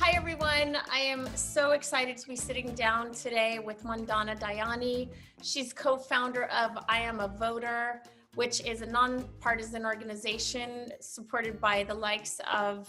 Hi everyone, I am so excited to be sitting down today with Mandana Dayani. She's co-founder of I Am a Voter, which is a non-partisan organization supported by the likes of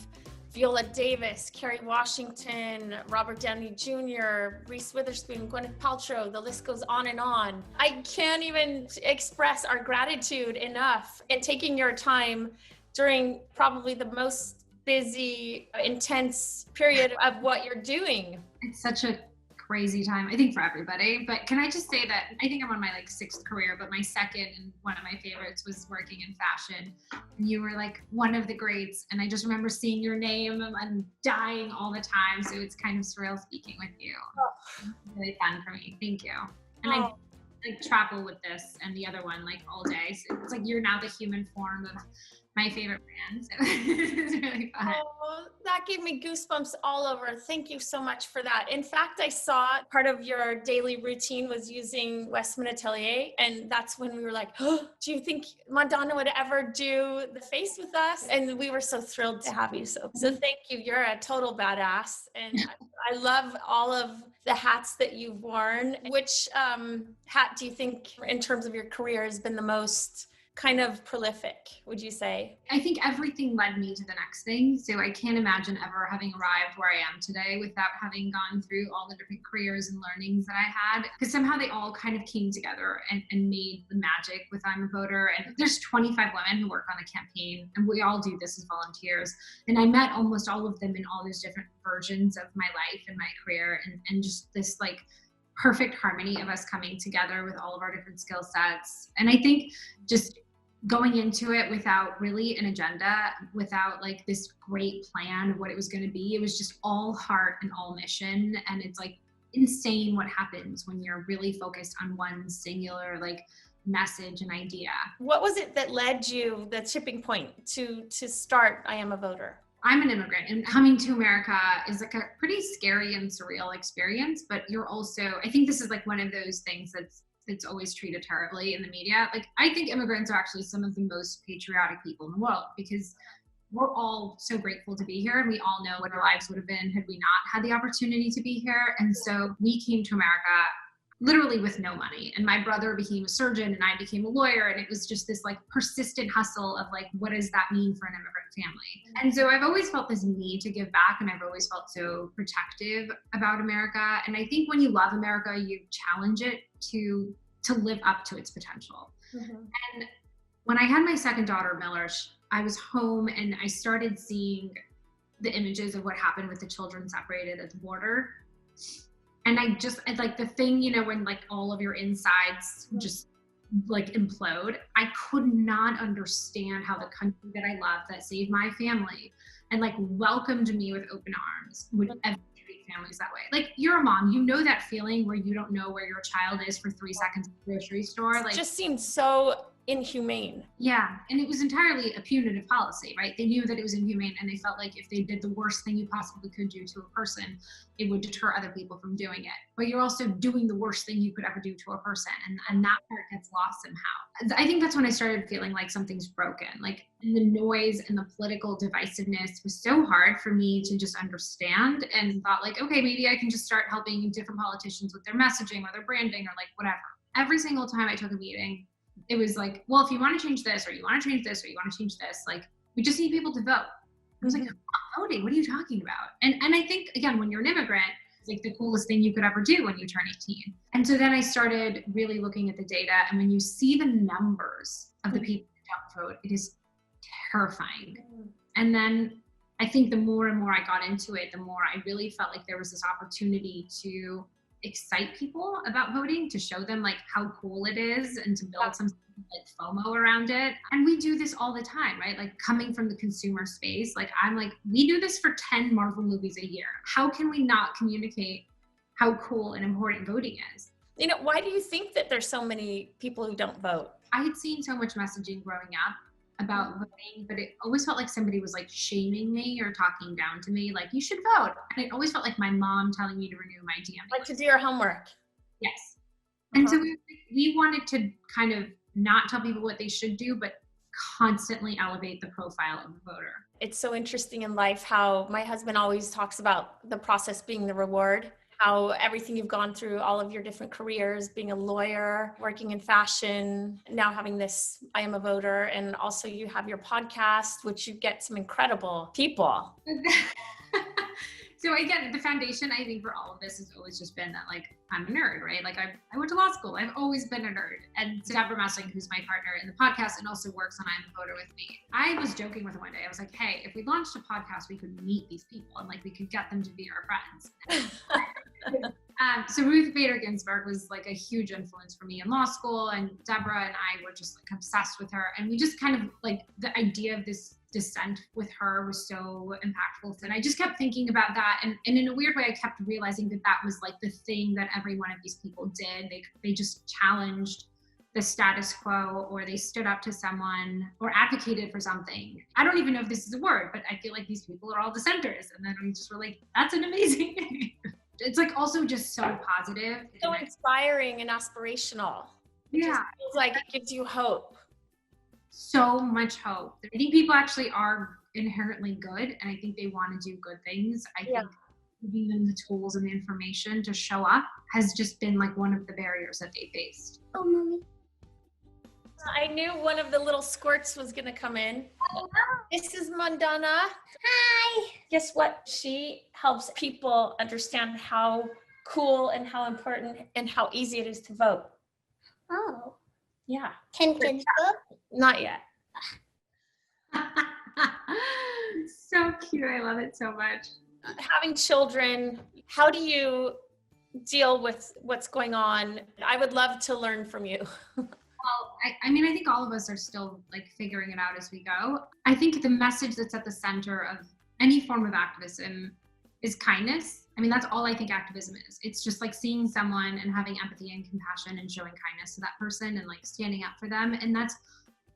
Viola Davis, Kerry Washington, Robert Downey Jr., Reese Witherspoon, Gwyneth Paltrow, the list goes on and on. I can't even express our gratitude enough in taking your time during probably the most busy, intense period of what you're doing. It's such a crazy time, I think, for everybody. But can I just say that I think I'm on my sixth career, but my second and one of my favorites was working in fashion. And you were one of the greats. And I just remember seeing your name and dying all the time. So it's kind of surreal speaking with you. It's really fun for me. Thank you. And I travel with this and the other one all day. So it's you're now the human form of my favorite brand. So it's really fun. Oh, that gave me goosebumps all over. Thank you so much for that. In fact, I saw part of your daily routine was using Westman Atelier. And that's when we were like, oh, do you think Madonna would ever do the face with us? And we were so thrilled to have you. So thank you. You're a total badass. And I love all of the hats that you've worn. Which hat do you think in terms of your career has been the most kind of prolific, would you say? I think everything led me to the next thing. So I can't imagine ever having arrived where I am today without having gone through all the different careers and learnings that I had, because somehow they all kind of came together and made the magic with I'm a Voter. And there's 25 women who work on the campaign, and we all do this as volunteers. And I met almost all of them in all those different versions of my life and my career, and just this perfect harmony of us coming together with all of our different skill sets. And I think just going into it without really an agenda, without this great plan of what it was going to be, it was just all heart and all mission. And it's insane what happens when you're really focused on one singular message and idea. What was it that led you, the tipping point to start I Am a Voter? I'm an immigrant, and coming to America is a pretty scary and surreal experience, but you're also, I think this is one of those things that's always treated terribly in the media. I think immigrants are actually some of the most patriotic people in the world, because we're all so grateful to be here, and we all know what our lives would have been had we not had the opportunity to be here. And so we came to America literally with no money, and my brother became a surgeon and I became a lawyer, and it was just this persistent hustle of what does that mean for an immigrant family. And so I've always felt this need to give back, and I've always felt so protective about America. And I think when you love America, you challenge it to live up to its potential. Mm-hmm. And when I had my second daughter, Miller, I was home and I started seeing the images of what happened with the children separated at the border. And the thing, when all of your insides just implode, I could not understand how the country that I love, that saved my family and welcomed me with open arms, would ever treat families that way. You're a mom, that feeling where you don't know where your child is for 3 seconds at the grocery store. It just seemed so inhumane. Yeah, and it was entirely a punitive policy, right? They knew that it was inhumane, and they felt if they did the worst thing you possibly could do to a person, it would deter other people from doing it. But you're also doing the worst thing you could ever do to a person, and that part gets lost somehow. I think that's when I started feeling something's broken. The noise and the political divisiveness was so hard for me to just understand, and thought okay, maybe I can just start helping different politicians with their messaging or their branding or whatever. Every single time I took a meeting, it was well, if you want to change this, or you want to change this, or you want to change this, we just need people to vote. I was I'm not voting. What are you talking about? And I think, again, when you're an immigrant, it's the coolest thing you could ever do when you turn 18. And so then I started really looking at the data. And when you see the numbers of the people who don't vote, it is terrifying. And then I think the more and more I got into it, the more I really felt there was this opportunity to excite people about voting, to show them how cool it is, and to build some FOMO around it. And we do this all the time, right? Coming from the consumer space, we do this for 10 Marvel movies a year. How can we not communicate how cool and important voting is? Why do you think that there's so many people who don't vote? I had seen so much messaging growing up about voting, but it always felt somebody was shaming me or talking down to me, you should vote. And it always felt my mom telling me to renew my DMV. To do your homework. Yes. And so we wanted to kind of not tell people what they should do, but constantly elevate the profile of the voter. It's so interesting in life how my husband always talks about the process being the reward, how everything you've gone through, all of your different careers, being a lawyer, working in fashion, now having this I Am a Voter, and also you have your podcast, which you get some incredible people. So again, the foundation, I think, for all of this has always just been that, like, I'm a nerd, right? Like, I went to law school. I've always been a nerd. And Deborah Messing, who's my partner in the podcast and also works on I'm a Voter with me, I was joking with her one day. I was like, hey, if we launched a podcast, we could meet these people and, like, we could get them to be our friends. So Ruth Bader Ginsburg was, like, a huge influence for me in law school, and Deborah and I were just, like, obsessed with her. And we just kind of, like, the idea of this dissent with her was so impactful. And I just kept thinking about that. And in a weird way, I kept realizing that that was, like, the thing that every one of these people did. They just challenged the status quo, or they stood up to someone or advocated for something. I don't even know if this is a word, but I feel like these people are all dissenters. And then we just were like, that's an amazing thing. It's, like, also just so positive. So inspiring and aspirational. It just feels like it gives you hope. So much hope. I think people actually are inherently good, and I think they want to do good things. I think giving them the tools and the information to show up has just been, like, one of the barriers that they faced. Oh, mommy. I knew one of the little squirts was going to come in. This is Mandana. Hi. Guess what? She helps people understand how cool and how important and how easy it is to vote. Oh. Yeah. Can kids vote? Not yet. So cute. I love it so much. Having children, how do you deal with what's going on? I would love to learn from you. Well, I mean, I think all of us are still, like, figuring it out as we go. I think the message that's at the center of any form of activism is kindness. I mean, that's all I think activism is. It's just, like, seeing someone and having empathy and compassion and showing kindness to that person and, like, standing up for them. And that's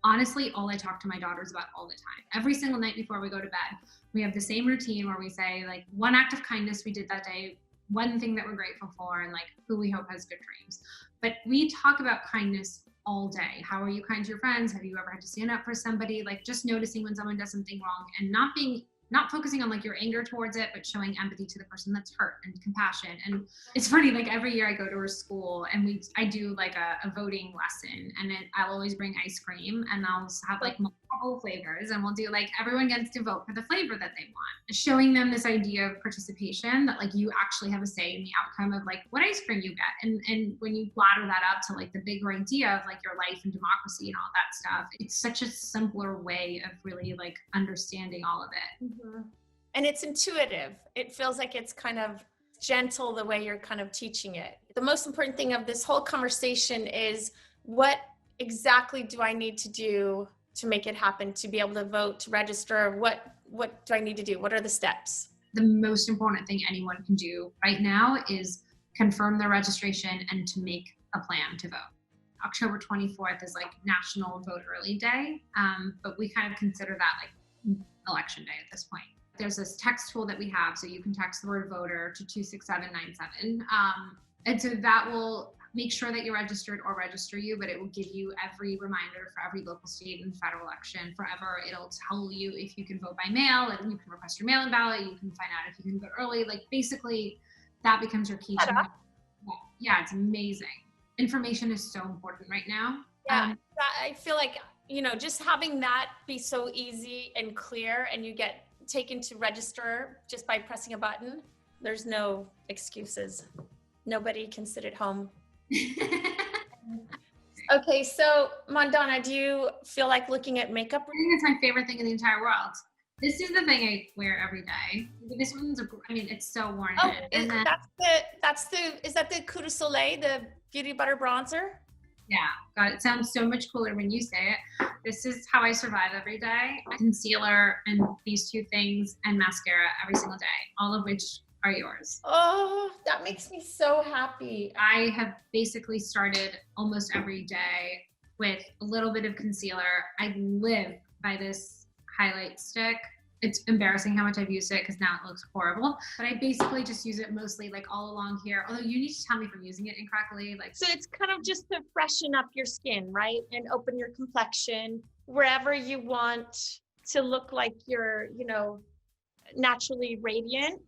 honestly all I talk to my daughters about all the time. Every single night before we go to bed, we have the same routine where we say, like, one act of kindness we did that day, one thing that we're grateful for, and, like, who we hope has good dreams. But we talk about kindness all day. How are you kind to your friends? Have you ever had to stand up for somebody? Like, just noticing when someone does something wrong and not focusing on, like, your anger towards it, but showing empathy to the person that's hurt and compassion. And it's funny, like, every year I go to her school and I do, like, a voting lesson, and I'll always bring ice cream, and I'll have, like, multiple flavors, and we'll do, like, everyone gets to vote for the flavor that they want. Showing them this idea of participation, that, like, you actually have a say in the outcome of, like, what ice cream you get. And when you ladder that up to, like, the bigger idea of, like, your life and democracy and all that stuff, it's such a simpler way of really, like, understanding all of it. Mm-hmm. And it's intuitive. It feels like it's kind of gentle the way you're kind of teaching it. The most important thing of this whole conversation is, what exactly do I need to do to make it happen, to be able to vote, to register? What do I need to do? What are the steps? The most important thing anyone can do right now is confirm their registration and to make a plan to vote. October 24th is, like, National Vote Early Day, but we kind of consider that, like, election day at this point. There's this text tool that we have, so you can text the word voter to 26797. And so that will make sure that you're registered or register you, but it will give you every reminder for every local, state, and federal election forever. It'll tell you if you can vote by mail, and you can request your mail-in ballot. You can find out if you can vote early. Like, basically, that becomes your key. Yeah, it's amazing. Information is so important right now. Yeah, I feel like, you know, just having that be so easy and clear, and you get taken to register just by pressing a button. There's no excuses. Nobody can sit at home. Okay, so Mandana, do you feel like looking at makeup? I think it's my favorite thing in the entire world. This is the thing I wear every day. This one's, I mean, it's so worn in. Oh, is that the Coup de Soleil, the Beauty Butter Bronzer? Yeah, God, it sounds so much cooler when you say it. This is how I survive every day. Concealer and these two things and mascara every single day, all of which are yours. Oh, that makes me so happy. I have basically started almost every day with a little bit of concealer. I live by this highlight stick. It's embarrassing how much I've used it because now it looks horrible. But I basically just use it mostly like all along here. Although you need to tell me if I'm using it incorrectly. Like, So it's kind of just to freshen up your skin, right? And open your complexion wherever you want to look like you're, naturally radiant.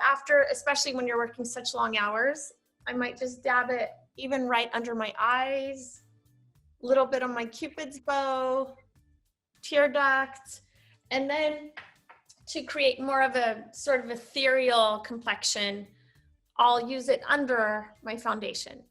After, especially when you're working such long hours, I might just dab it even right under my eyes, a little bit on my Cupid's bow, tear duct, and then to create more of a sort of ethereal complexion, I'll use it under my foundation,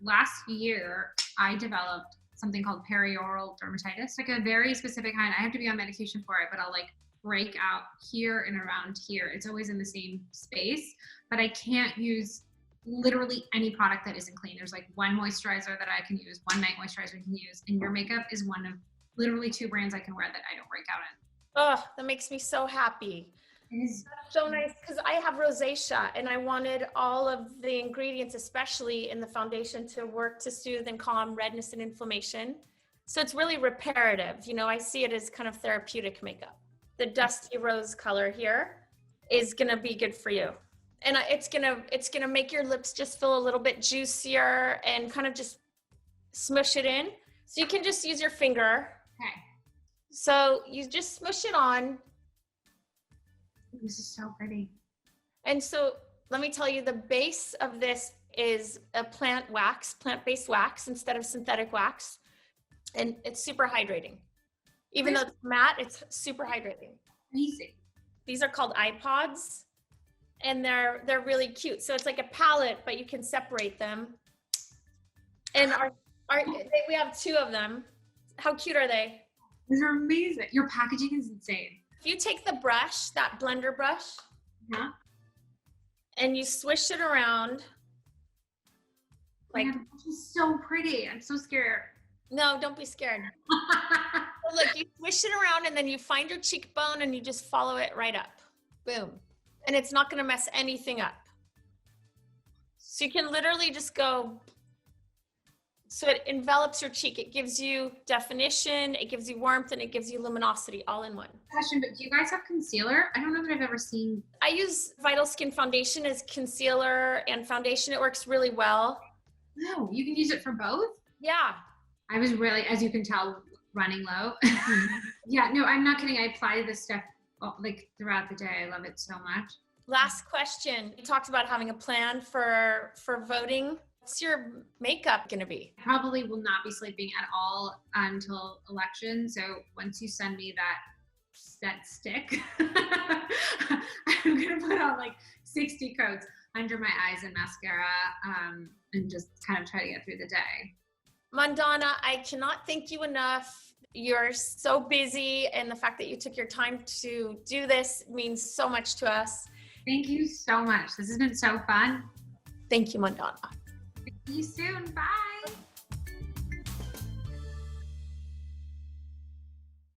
Last year, I developed something called perioral dermatitis, like a very specific kind. I have to be on medication for it, but I'll like break out here and around here. It's always in the same space, but I can't use literally any product that isn't clean. There's like one moisturizer that I can use, one night moisturizer I can use, and your makeup is one of literally 2 brands I can wear that I don't break out in. Oh, that makes me so happy. That's so nice because I have rosacea and I wanted all of the ingredients, especially in the foundation, to work to soothe and calm redness and inflammation. So it's really reparative. I see it as kind of therapeutic makeup. The dusty rose color here is going to be good for you. And it's going to make your lips just feel a little bit juicier and kind of just smush it in. So you can just use your finger. Okay. So you just smush it on. This is so pretty. And so let me tell you, the base of this is a plant-based wax instead of synthetic wax. And it's super hydrating. Even though it's matte, it's super hydrating. Amazing. These are called iPods and they're really cute. So it's like a palette, but you can separate them. And we have 2 of them. How cute are they? These are amazing. Your packaging is insane. If you take the brush, that blender brush, and you swish it around, like, this is so pretty. I'm so scared. No, don't be scared. So look, you swish it around and then you find your cheekbone and you just follow it right up. Boom. And it's not going to mess anything up. So you can literally just go. So it envelops your cheek. It gives you definition, it gives you warmth, and it gives you luminosity all in one. Question, but do you guys have concealer? I don't know that I've ever seen. I use Vital Skin Foundation as concealer and foundation. It works really well. No, you can use it for both? Yeah. I was really, as you can tell, running low. Yeah, no, I'm not kidding. I apply this stuff like throughout the day. I love it so much. Last question. You talked about having a plan for voting. What's your makeup going to be? I probably will not be sleeping at all until election. So once you send me that stick, I'm going to put on like 60 coats under my eyes and mascara and just kind of try to get through the day. Mandana, I cannot thank you enough. You're so busy, and the fact that you took your time to do this means so much to us. Thank you so much. This has been so fun. Thank you, Mandana. See you soon. Bye.